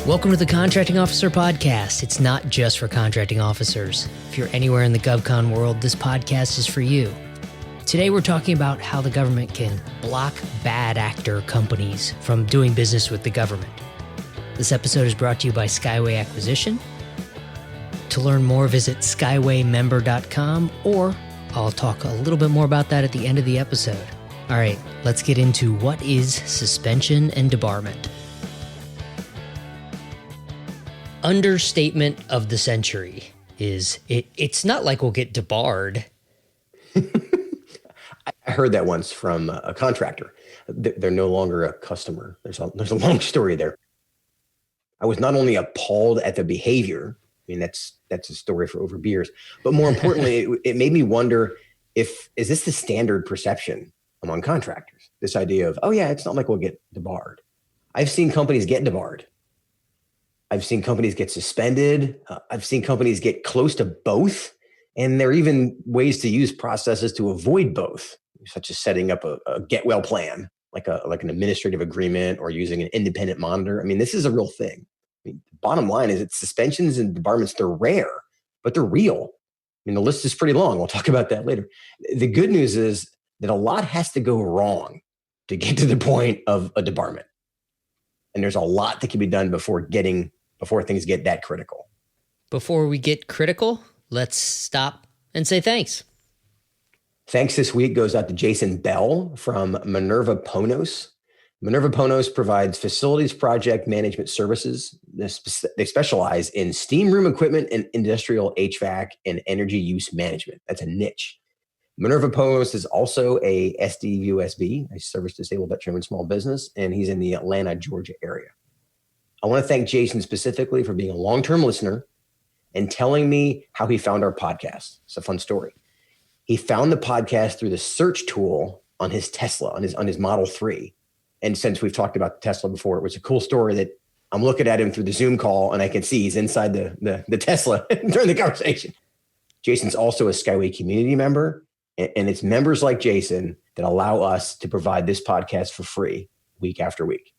Welcome to the Contracting Officer Podcast. It's not just for contracting officers. If you're anywhere in the GovCon world, this podcast is for you. Today we're talking about how the government can block bad actor companies from doing business with the government. This episode is brought to you by Skyway Acquisition. To learn more, visit skywaymember.com, or I'll talk a little bit more about that at the end of the episode. All right, let's get into what is suspension and debarment. Understatement of the century is it's not like we'll get debarred. I heard that once from a contractor. They're no longer a customer. There's a long story there. I was not only appalled at the behavior. I mean, that's a story for over beers. But more importantly, it made me wonder is this the standard perception among contractors? This idea of, oh yeah, it's not like we'll get debarred. I've seen companies get debarred. I've seen companies get suspended. I've seen companies get close to both. And there are even ways to use processes to avoid both, such as setting up a get well plan, like an administrative agreement, or using an independent monitor. I mean, this is a real thing. I mean, the bottom line is that suspensions and debarments, they're rare, but they're real. I mean, the list is pretty long. We'll talk about that later. The good news is that a lot has to go wrong to get to the point of a debarment. And there's a lot that can be done before things get that critical. Before we get critical, let's stop and say thanks. Thanks this week goes out to Jason Bell from Minerva Ponos. Minerva Ponos provides facilities project management services. They specialize in steam room equipment and industrial HVAC and energy use management. That's a niche. Minerva Ponos is also a SDVUSB, a service disabled veteran small business, and he's in the Atlanta, Georgia area. I want to thank Jason specifically for being a long-term listener and telling me how he found our podcast. It's a fun story. He found the podcast through the search tool on his Tesla, on his Model 3. And since we've talked about the Tesla before, it was a cool story that I'm looking at him through the Zoom call and I can see he's inside the Tesla during the conversation. Jason's also a Skyway community member. And it's members like Jason that allow us to provide this podcast for free week after week.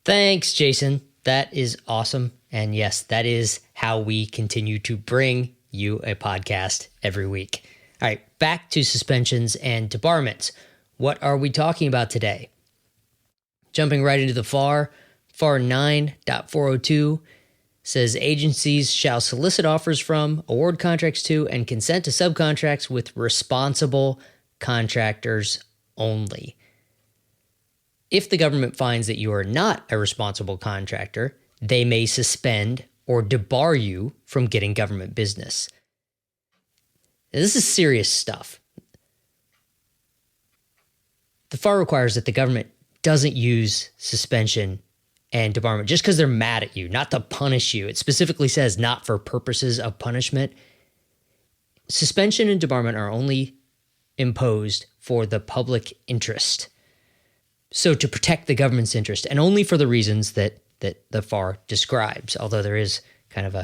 Thanks, Jason. That is awesome. And yes, that is how we continue to bring you a podcast every week. All right, back to suspensions and debarments. What are we talking about today? Jumping right into the FAR 9.402 says agencies shall solicit offers from, award contracts to, and consent to subcontracts with responsible contractors only. If the government finds that you are not a responsible contractor, they may suspend or debar you from getting government business. Now, this is serious stuff. The FAR requires that the government doesn't use suspension and debarment just because they're mad at you, not to punish you. It specifically says not for purposes of punishment. Suspension and debarment are only imposed for the public interest. So to protect the government's interest, and only for the reasons that the FAR describes, although there is kind of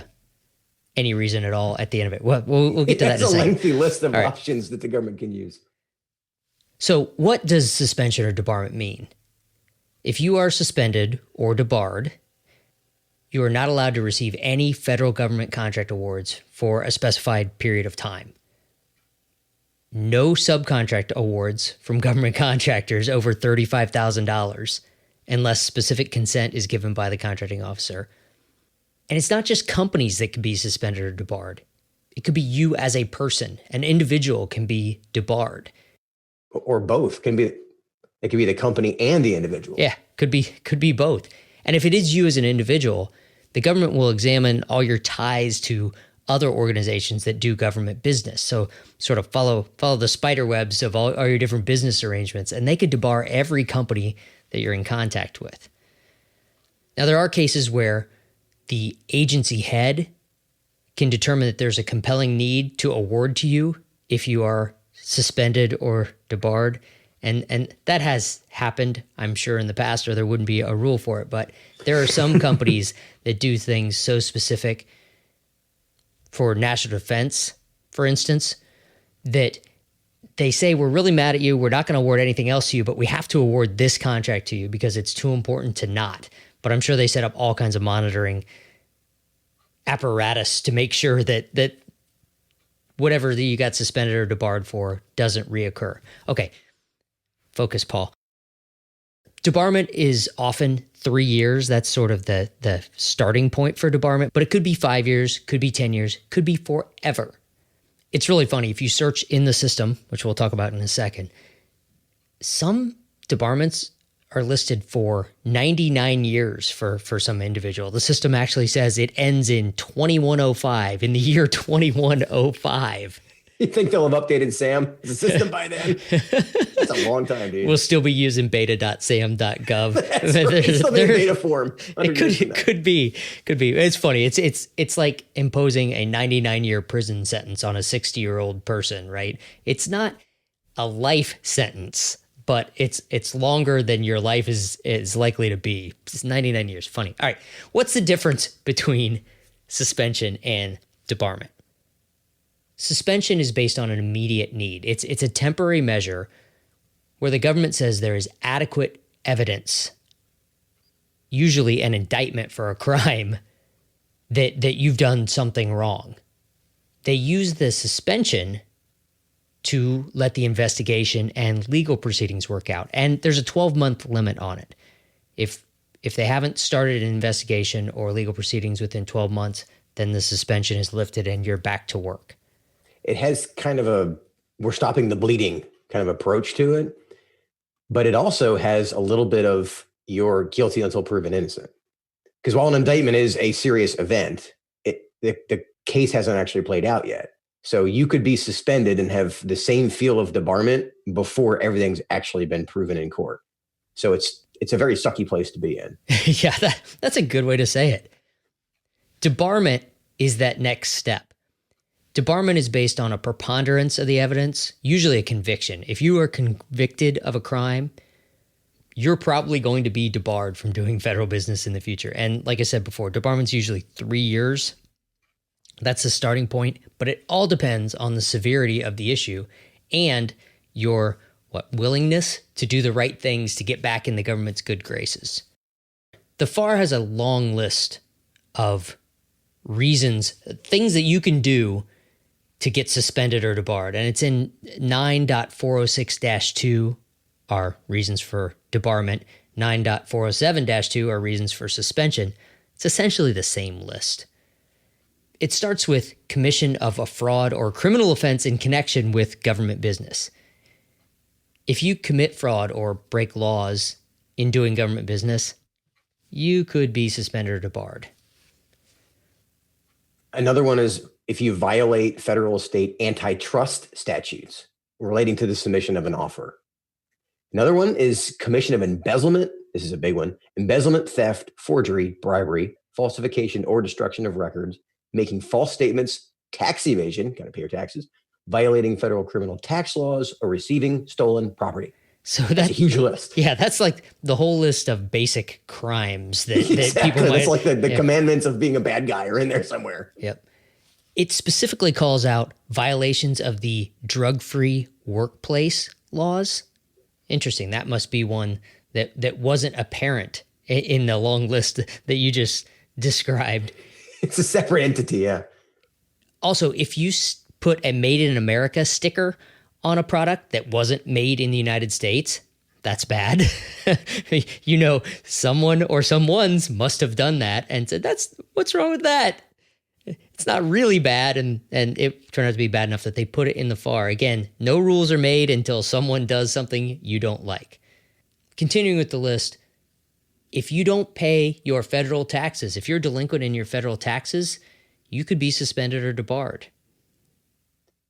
any reason at all at the end of it. We'll get to that in a second. It's a lengthy list of options that the government can use. So what does suspension or debarment mean? If you are suspended or debarred, you are not allowed to receive any federal government contract awards for a specified period of time. No subcontract awards from government contractors over $35,000 unless specific consent is given by the contracting officer. And it's not just companies that can be suspended or debarred. It could be you as a person. An individual can be debarred. Or both. It could be the company and the individual. Yeah, could be both. And if it is you as an individual, the government will examine all your ties to other organizations that do government business. So sort of follow the spider webs of all your different business arrangements, and they could debar every company that you're in contact with. Now, there are cases where the agency head can determine that there's a compelling need to award to you if you are suspended or debarred. And that has happened, I'm sure, in the past, or there wouldn't be a rule for it. But there are some companies that do things so specific for national defense, for instance, that they say, we're really mad at you. We're not going to award anything else to you, but we have to award this contract to you because it's too important to not. but I'm sure they set up all kinds of monitoring apparatus to make sure that whatever that you got suspended or debarred for doesn't reoccur. Okay, focus, Paul. Debarment is often 3 years. That's sort of the starting point for debarment, but it could be 5 years, could be 10 years, could be forever. It's really funny. If you search in the system, which we'll talk about in a second, some debarments are listed for 99 years for some individual. The system actually says it ends in 2105, in the year 2105. You think they'll have updated SAM, the system, by then? That's a long time, dude. We'll still be using beta.sam.gov. That's right. It's still in beta form. It could be. It's funny. It's like imposing a 99-year prison sentence on a 60-year-old person, right? It's not a life sentence, but it's longer than your life is likely to be. It's 99 years. Funny. All right. What's the difference between suspension and debarment? Suspension is based on an immediate need. It's a temporary measure where the government says there is adequate evidence, usually an indictment for a crime, that you've done something wrong. They use the suspension to let the investigation and legal proceedings work out. And there's a 12-month limit on it. If they haven't started an investigation or legal proceedings within 12 months, then the suspension is lifted and you're back to work. It has kind of we're stopping the bleeding kind of approach to it, but it also has a little bit of you're guilty until proven innocent. Because while an indictment is a serious event, the case hasn't actually played out yet. So you could be suspended and have the same feel of debarment before everything's actually been proven in court. So it's a very sucky place to be in. Yeah, that's a good way to say it. Debarment is that next step. Debarment is based on a preponderance of the evidence, usually a conviction. If you are convicted of a crime, you're probably going to be debarred from doing federal business in the future. And like I said before, debarment's usually 3 years. That's the starting point, but it all depends on the severity of the issue and your willingness to do the right things to get back in the government's good graces. The FAR has a long list of reasons, things that you can do to get suspended or debarred. And it's in 9.406-2 are reasons for debarment. 9.407-2 are reasons for suspension. It's essentially the same list. It starts with commission of a fraud or criminal offense in connection with government business. If you commit fraud or break laws in doing government business, you could be suspended or debarred. Another one is if you violate federal or state antitrust statutes relating to the submission of an offer. Another one is commission of embezzlement. This is a big one. Embezzlement, theft, forgery, bribery, falsification or destruction of records, making false statements, tax evasion, got to pay your taxes, violating federal criminal tax laws, or receiving stolen property. So that's a huge list. Yeah, that's like the whole list of basic crimes that people might... That's like the commandments of being a bad guy are in there somewhere. Yep. It specifically calls out violations of the drug-free workplace laws. Interesting. That must be one that wasn't apparent in the long list that you just described. It's a separate entity, yeah. Also, if you put a Made in America sticker on a product that wasn't made in the United States, that's bad. Someone or someones must have done that and said, what's wrong with that? It's not really bad, and it turned out to be bad enough that they put it in the FAR. Again, no rules are made until someone does something you don't like. Continuing with the list, if you don't pay your federal taxes, if you're delinquent in your federal taxes, you could be suspended or debarred.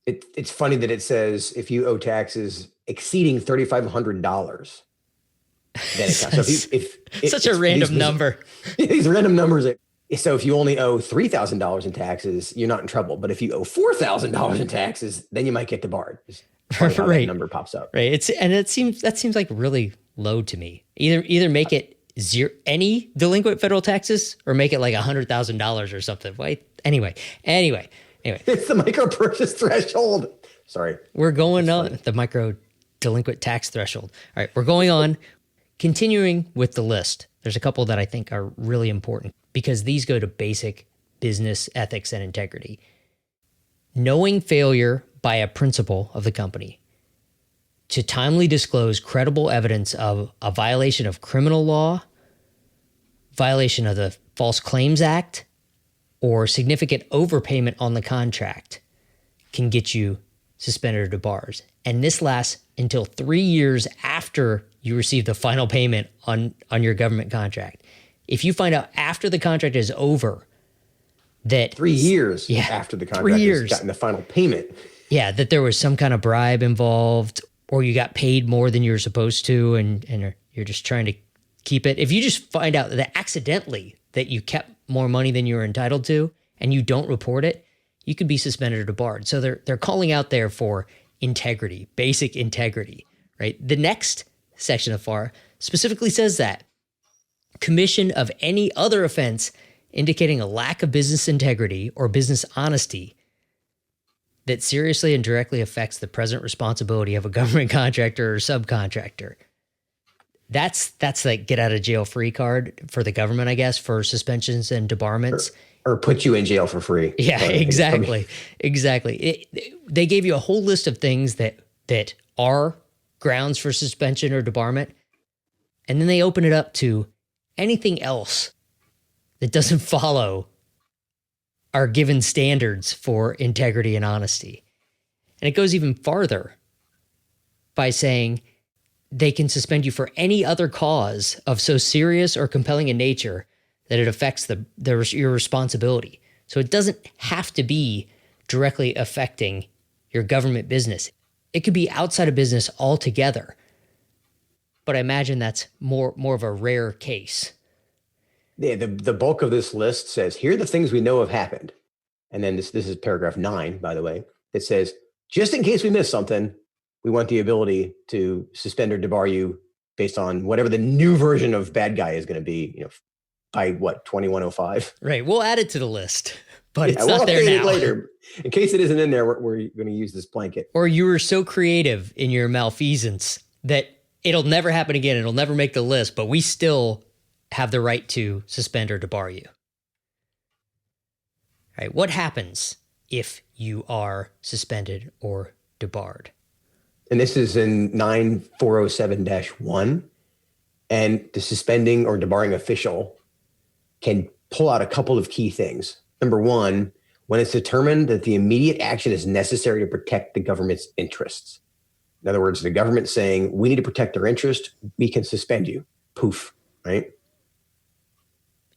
It's funny that it says if you owe taxes exceeding $3,500, then it counts. So if such a random number. These random numbers. So if you only owe $3,000 in taxes, you're not in trouble. But if you owe $4,000 in taxes, then you might get debarred. Right. That number pops up. Right. That seems like really low to me. Either make it zero, any delinquent federal taxes, or make it like $100,000 or something. Right. Anyway. It's the micro purchase threshold. Sorry. We're going on the micro delinquent tax threshold. All right. We're going on. Continuing with the list, there's a couple that I think are really important because these go to basic business ethics and integrity. Knowing failure by a principal of the company to timely disclose credible evidence of a violation of criminal law, violation of the False Claims Act, or significant overpayment on the contract can get you suspended or debarred. And this lasts until 3 years after you receive the final payment on your government contract. If you find out after the contract is over that 3 years after the contract has gotten the final payment. Yeah, that there was some kind of bribe involved, or you got paid more than you're supposed to, and you're just trying to keep it. If you just find out that accidentally that you kept more money than you were entitled to, and you don't report it, you could be suspended or debarred. So they're calling out there for integrity, basic integrity, right? The next section of FAR specifically says that commission of any other offense indicating a lack of business integrity or business honesty that seriously and directly affects the present responsibility of a government contractor or subcontractor. That's like get out of jail free card for the government, I guess, for suspensions and debarments. Or put you in jail for free. Yeah, exactly. Exactly. They gave you a whole list of things that are grounds for suspension or debarment. And then they open it up to anything else that doesn't follow our given standards for integrity and honesty. And it goes even farther by saying they can suspend you for any other cause of so serious or compelling in nature that it affects your responsibility. So it doesn't have to be directly affecting your government business. It could be outside of business altogether. But I imagine that's more of a rare case. Yeah, the bulk of this list says, here are the things we know have happened. And then this is paragraph 9, by the way. It says, just in case we missed something, we want the ability to suspend or debar you based on whatever the new version of bad guy is going to be, by 2105. Right. We'll add it to the list, but it's not there now. Later. In case it isn't in there, we're going to use this blanket. Or you were so creative in your malfeasance that it'll never happen again. It'll never make the list, but we still have the right to suspend or debar you. All right. What happens if you are suspended or debarred? And this is in 9407-1. And the suspending or debarring official can pull out a couple of key things. Number one, when it's determined that the immediate action is necessary to protect the government's interests. In other words, the government saying, we need to protect their interest, we can suspend you. Poof, right?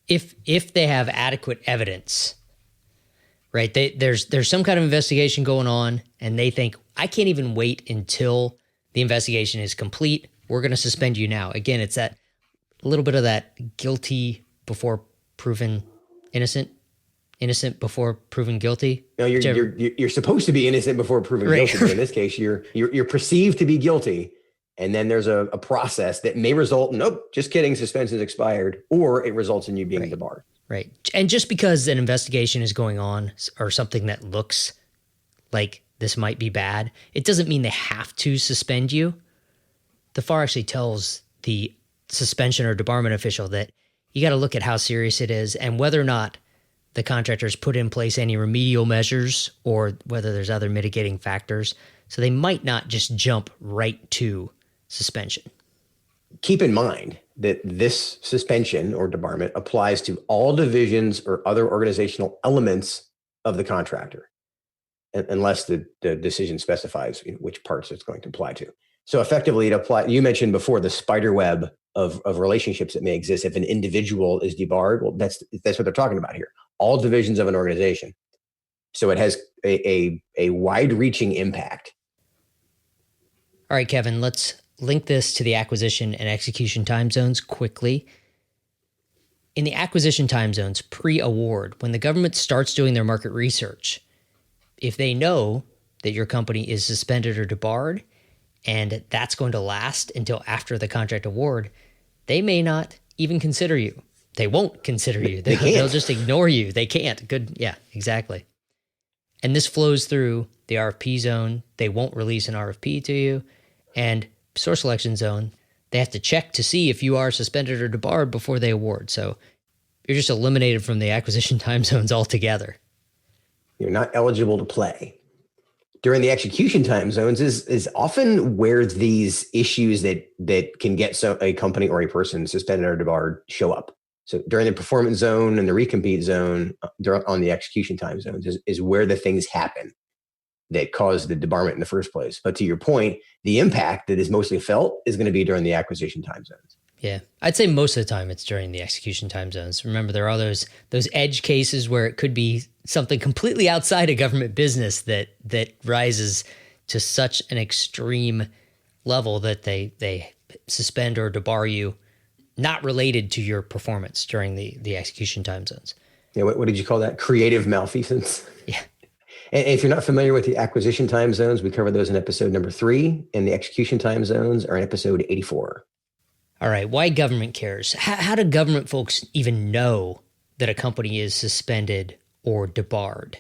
If they have adequate evidence, right? There's some kind of investigation going on, and they think, I can't even wait until the investigation is complete. We're going to suspend you now. Again, it's that little bit of that guilty before proven innocent before proven guilty. No, you're supposed to be innocent before proven guilty. But in this case, you're perceived to be guilty, and then there's a process that may result in, nope, just kidding, suspension's expired, or it results in you being debarred. Right. And just because an investigation is going on or something that looks like this might be bad, it doesn't mean they have to suspend you. The FAR actually tells the suspension or debarment official that you got to look at how serious it is and whether or not the contractors put in place any remedial measures or whether there's other mitigating factors. So they might not just jump right to suspension. Keep in mind that this suspension or debarment applies to all divisions or other organizational elements of the contractor, unless the decision specifies which parts it's going to apply to. So effectively, it applies. You mentioned before the spider web of relationships that may exist if an individual is debarred. Well, that's what they're talking about here. All divisions of an organization. So it has a wide-reaching impact. All right, Kevin, let's link this to the acquisition and execution time zones quickly. In the acquisition time zones pre-award, when the government starts doing their market research, if they know that your company is suspended or debarred, and that's going to last until after the contract award, they may not even consider you. They won't consider you. They'll just ignore you. They can't. Good. Yeah, exactly. And this flows through the RFP zone. They won't release an RFP to you. And source selection zone, they have to check to see if you are suspended or debarred before they award. So you're just eliminated from the acquisition time zones altogether. You're not eligible to play. During the execution time zones is often where these issues that can get a company or a person suspended or debarred show up. So during the performance zone and the recompete zone on the execution time zones is where the things happen that caused the debarment in the first place. But to your point, the impact that is mostly felt is going to be during the acquisition time zones. Yeah, I'd say most of the time it's during the execution time zones. Remember, there are those edge cases where it could be something completely outside of government business that rises to such an extreme level that they suspend or debar you, not related to your performance during the execution time zones. Yeah, what did you call that? Creative malfeasance? Yeah. And if you're not familiar with the acquisition time zones, we covered those in episode number 3, and the execution time zones are in episode 84. All right, why government cares? How do government folks even know that a company is suspended or debarred?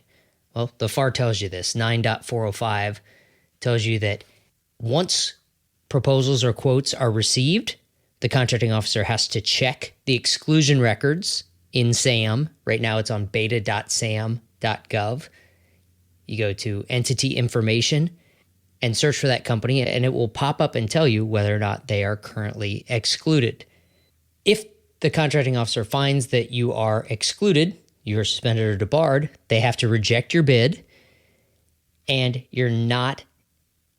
Well, the FAR tells you this. 9.405 tells you that once proposals or quotes are received, the contracting officer has to check the exclusion records in SAM. Right now it's on beta.sam.gov. You go to entity information and search for that company, and it will pop up and tell you whether or not they are currently excluded. If the contracting officer finds that you are excluded, you're suspended or debarred, they have to reject your bid, and you're not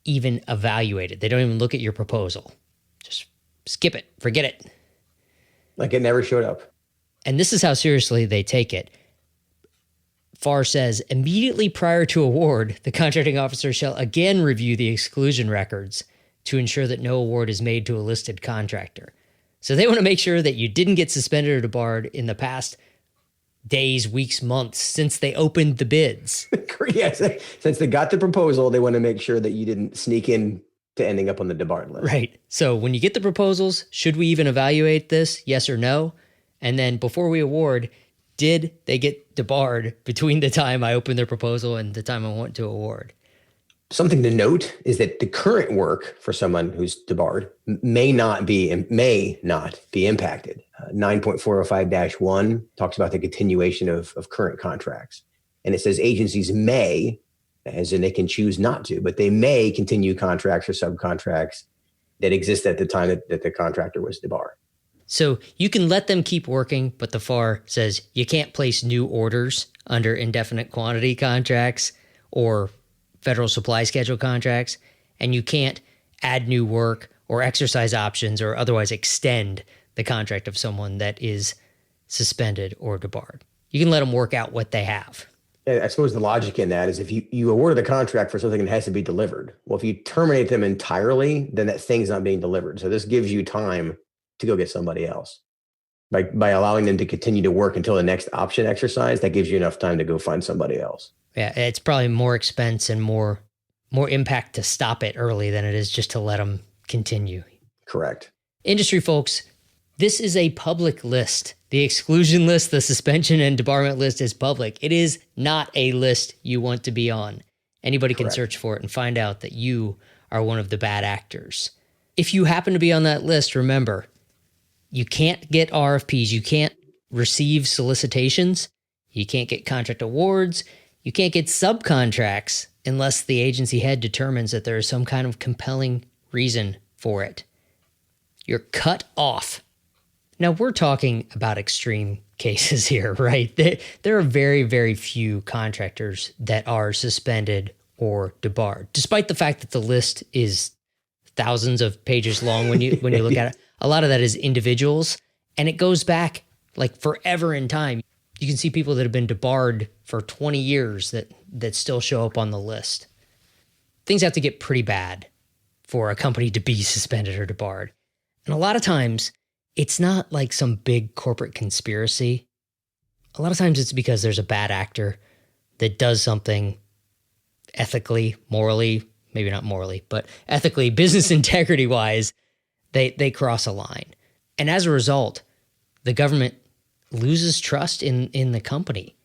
even evaluated. They don't even look at your proposal. Just skip it, forget it. Like it never showed up. And this is how seriously they take it. FAR says, immediately prior to award, the contracting officer shall again review the exclusion records to ensure that no award is made to a listed contractor. So they want to make sure that you didn't get suspended or debarred in the past days, weeks, months since they opened the bids. Yes, since they got the proposal, they want to make sure that you didn't sneak in to ending up on the debarred list. Right. So when you get the proposals, should we even evaluate this? Yes or no? And then before we award, did they get debarred between the time I opened their proposal and the time I want to award? Something to note is that the current work for someone who's debarred may not be impacted. 9.405-1 talks about the continuation of current contracts. And it says agencies may, as in they can choose not to, but they may continue contracts or subcontracts that exist at the time that the contractor was debarred. So you can let them keep working, but the FAR says you can't place new orders under indefinite quantity contracts or federal supply schedule contracts, and you can't add new work or exercise options or otherwise extend the contract of someone that is suspended or debarred. You can let them work out what they have. I suppose the logic in that is if you awarded a contract for something that has to be delivered, well, if you terminate them entirely, then that thing's not being delivered. So this gives you time to go get somebody else. By allowing them to continue to work until the next option exercise, that gives you enough time to go find somebody else. Yeah, it's probably more expense and more impact to stop it early than it is just to let them continue. Correct. Industry folks, this is a public list. The exclusion list, the suspension and debarment list is public. It is not a list you want to be on. Anybody can search for it and find out that you are one of the bad actors. If you happen to be on that list, remember, you can't get RFPs. You can't receive solicitations. You can't get contract awards. You can't get subcontracts unless the agency head determines that there is some kind of compelling reason for it. You're cut off. Now, we're talking about extreme cases here, right? There are very, very few contractors that are suspended or debarred, despite the fact that the list is thousands of pages long when you look at it. A lot of that is individuals, and it goes back like forever in time. You can see people that have been debarred for 20 years that still show up on the list. Things have to get pretty bad for a company to be suspended or debarred. And a lot of times, it's not like some big corporate conspiracy. A lot of times it's because there's a bad actor that does something ethically, morally, maybe not morally, but ethically, business integrity-wise, they cross a line. And as a result, the government loses trust in the company.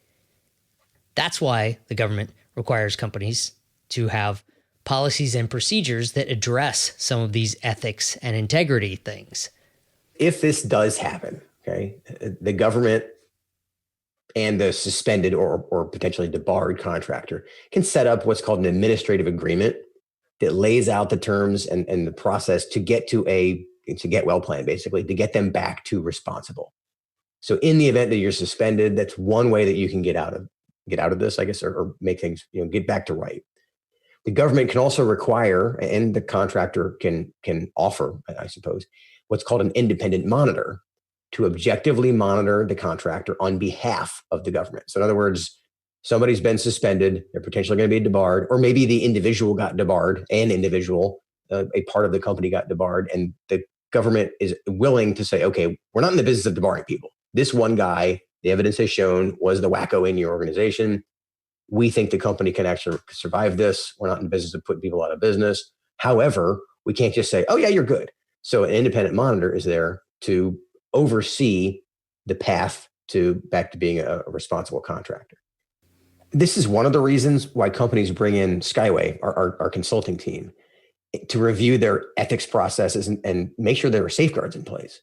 That's why the government requires companies to have policies and procedures that address some of these ethics and integrity things. If this does happen, okay, the government and the suspended or potentially debarred contractor can set up what's called an administrative agreement that lays out the terms and the process to get well plan, basically, to get them back to responsible. So in the event that you're suspended, that's one way that you can get out of this, I guess, or make things, get back to right. The government can also require, and the contractor can offer, I suppose, what's called an independent monitor to objectively monitor the contractor on behalf of the government. So in other words, somebody's been suspended, they're potentially going to be debarred, or maybe the individual got debarred, a part of the company got debarred, and the government is willing to say, okay, we're not in the business of debarring people. This one guy, the evidence has shown, was the wacko in your organization. We think the company can actually survive this. We're not in the business of putting people out of business. However, we can't just say, oh yeah, you're good. So an independent monitor is there to oversee the path back to being a responsible contractor. This is one of the reasons why companies bring in Skyway, our consulting team, to review their ethics processes and make sure there are safeguards in place.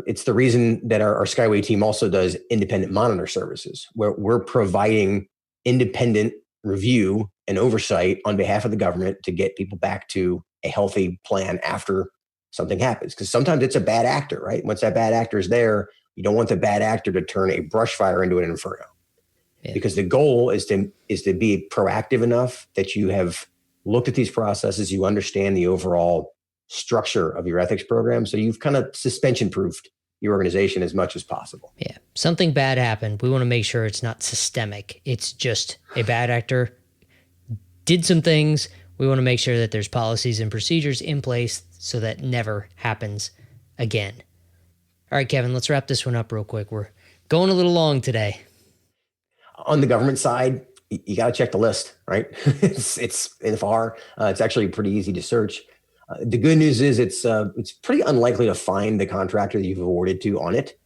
It's the reason that our Skyway team also does independent monitor services, where we're providing independent review and oversight on behalf of the government to get people back to a healthy plan after something happens. Because sometimes it's a bad actor, right? Once that bad actor is there, you don't want the bad actor to turn a brush fire into an inferno. Yeah. Because the goal is to be proactive enough that you have looked at these processes, you understand the overall structure of your ethics program. So you've kind of suspension-proofed your organization as much as possible. Yeah. Something bad happened. We want to make sure it's not systemic. It's just a bad actor did some things. We want to make sure that there's policies and procedures in place so that never happens again. All right, Kevin, let's wrap this one up real quick. We're going a little long today. On the government side, you got to check the list, right? It's in FAR. It's actually pretty easy to search. The good news is it's pretty unlikely to find the contractor that you've awarded to on it. It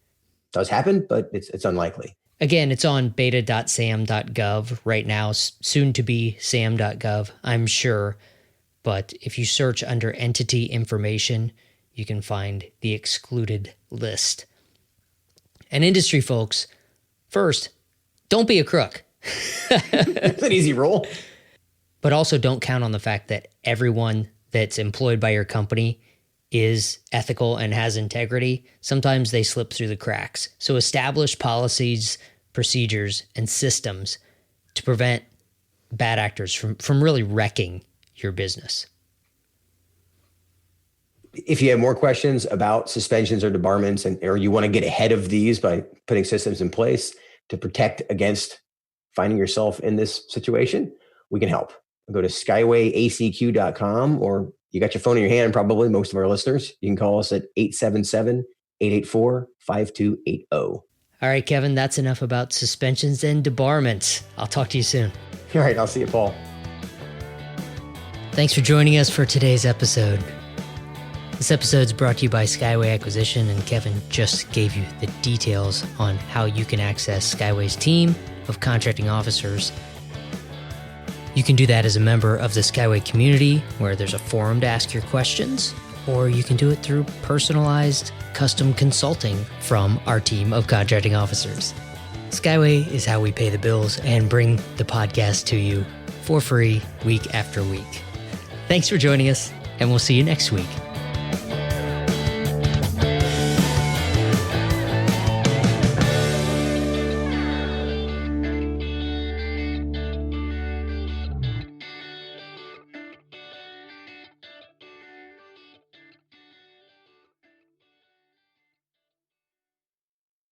does happen, but it's unlikely. Again, it's on beta.sam.gov right now, soon to be sam.gov, I'm sure. But if you search under entity information, you can find the excluded list. And industry folks, first, don't be a crook. It's an easy rule. But also don't count on the fact that everyone that's employed by your company is ethical and has integrity. Sometimes they slip through the cracks. So establish policies, procedures, and systems to prevent bad actors from really wrecking your business. If you have more questions about suspensions or debarments, or you want to get ahead of these by putting systems in place to protect against finding yourself in this situation, we can help. Go to skywayacq.com, or you got your phone in your hand, probably most of our listeners. You can call us at 877-884-5280. All right, Kevin, that's enough about suspensions and debarments. I'll talk to you soon. All right, I'll see you, Paul. Thanks for joining us for today's episode. This episode's brought to you by Skyway Acquisition, and Kevin just gave you the details on how you can access Skyway's team of contracting officers. You can do that as a member of the Skyway community, where there's a forum to ask your questions, or you can do it through personalized, custom consulting from our team of contracting officers. Skyway is how we pay the bills and bring the podcast to you for free week after week. Thanks for joining us, and we'll see you next week.